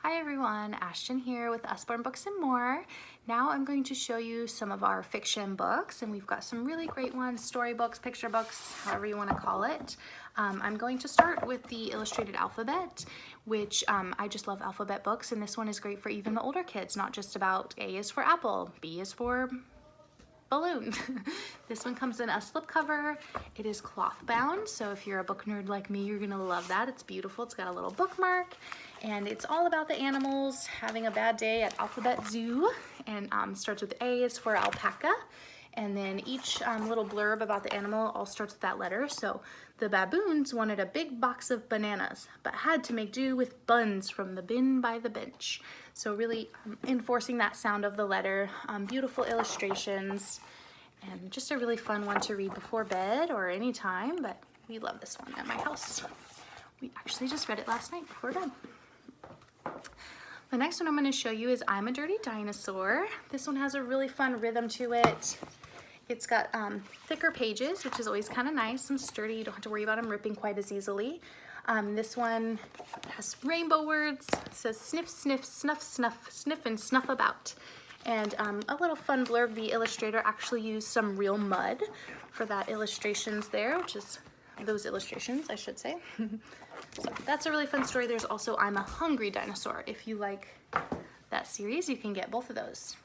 Hi everyone, Ashton here with Usborne Books and More. Now I'm going to show you some of our fiction books, and we've got some really great ones, storybooks, picture books, however you want to call it. I'm going to start with the illustrated alphabet, which I just love alphabet books, and this one is great for even the older kids, not just about A is for apple, B is for balloon. This one comes in a slipcover. It is cloth bound, so if you're a book nerd like me, you're gonna love that. It's beautiful. It's got a little bookmark, and it's all about the animals having a bad day at Alphabet Zoo, and starts with A is for alpaca, and then each little blurb about the animal all starts with that letter. So the baboons wanted a big box of bananas, but had to make do with buns from the bin by the bench. So really enforcing that sound of the letter, beautiful illustrations, and just a really fun one to read before bed or any time, but we love this one at my house. We actually just read it last night before bed. The next one I'm going to show you is I'm a Dirty Dinosaur. This one has a really fun rhythm to it. It's got thicker pages, which is always kind of nice and sturdy. You don't have to worry about them ripping quite as easily. This one has rainbow words. It says sniff, sniff, snuff, snuff, sniff, and snuff about. And a little fun blurb, the illustrator actually used some real mud for that illustrations there, which is those illustrations, I should say. So that's a really fun story. There's also I'm a Hungry Dinosaur. If you like that series, you can get both of those.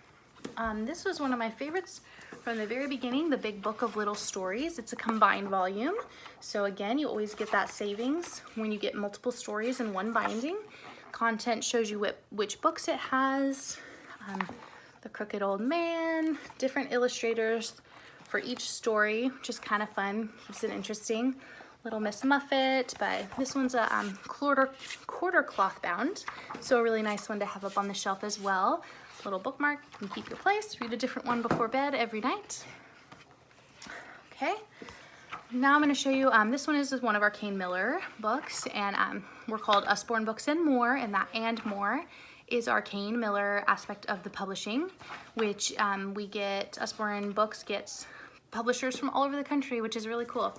This was one of my favorites from the very beginning, the Big Book of Little Stories. It's a combined volume. So again, you always get that savings when you get multiple stories in one binding. Content shows you which books it has, The Crooked Old Man, different illustrators for each story, which is kind of fun, keeps it interesting. Little Miss Muffet, but this one's a quarter cloth bound, so a really nice one to have up on the shelf as well. Little bookmark, you can keep your place, read a different one before bed every night. Okay, now I'm going to show you, this one is one of our Kane Miller books, and we're called Usborne Books and More, and that and more is our Kane Miller aspect of the publishing, which we get, Usborne Books gets publishers from all over the country, which is really cool.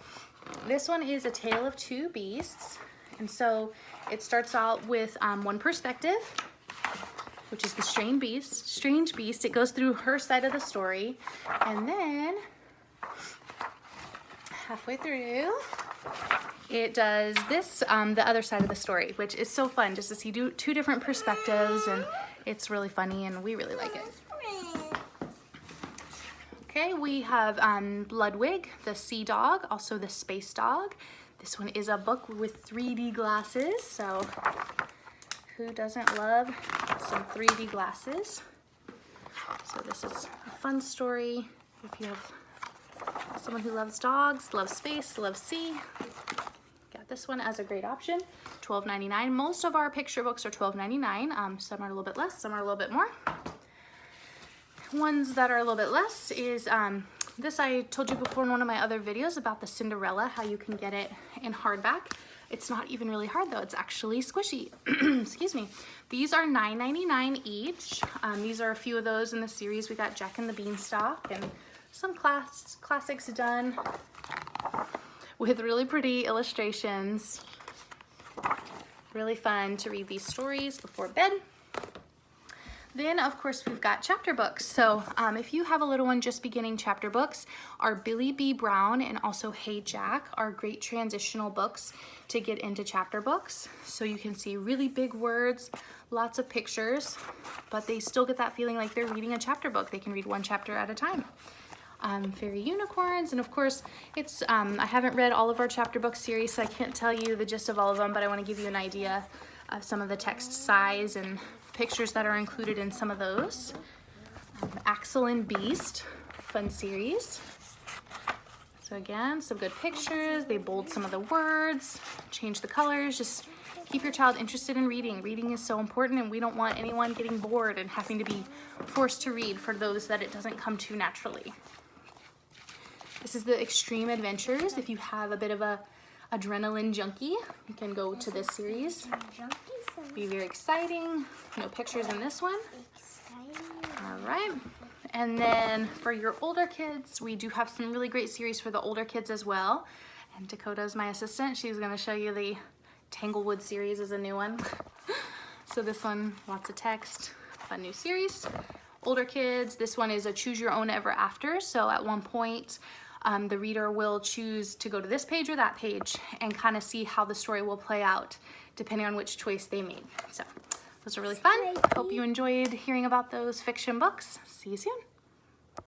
This one is A Tale of Two Beasts, and so it starts out with one perspective, which is the strange beast. It goes through her side of the story, and then halfway through it does this, the other side of the story, which is so fun just to see two different perspectives, and it's really funny and we really like it. Okay, we have Ludwig, the sea dog, also the space dog. This one is a book with 3D glasses, so who doesn't love some 3D glasses? So this is a fun story if you have someone who loves dogs, loves space, loves sea. Got this one as a great option, $12.99. Most of our picture books are $12.99. Some are a little bit less, some are a little bit more. Ones that are a little bit less is this I told you before in one of my other videos about the Cinderella, how you can get it in hardback. It's not even really hard though, it's actually squishy. Excuse me. These are $9.99 each. These are a few of those in the series. We got Jack and the Beanstalk and some classics done with really pretty illustrations. Really fun to read these stories before bed. Then, of course, we've got chapter books. So if you have a little one just beginning chapter books, our Billy B. Brown and also Hey Jack are great transitional books to get into chapter books. So you can see really big words, lots of pictures, but they still get that feeling like they're reading a chapter book. They can read one chapter at a time. Fairy Unicorns, and of course, it's I haven't read all of our chapter book series, so I can't tell you the gist of all of them, but I want to give you an idea of some of the text size and pictures that are included in some of those. Axel and Beast, fun series. So again, some good pictures. They bold some of the words, change the colors, just keep your child interested in reading. Reading is so important, and we don't want anyone getting bored and having to be forced to read for those that it doesn't come to naturally. This is the Extreme Adventures. If you have a bit of a adrenaline junkie, you can go to this series. Be very exciting. No pictures in this one. All right. And then for your older kids, we do have some really great series for the older kids as well. And Dakota is my assistant. She's going to show you the Tanglewood series is a new one. So this one, lots of text, fun new series. Older kids, this one is a choose your own ever after. So at one point, the reader will choose to go to this page or that page and kind of see how the story will play out depending on which choice they made. So those are really fun. Hope you enjoyed hearing about those fiction books. See you soon.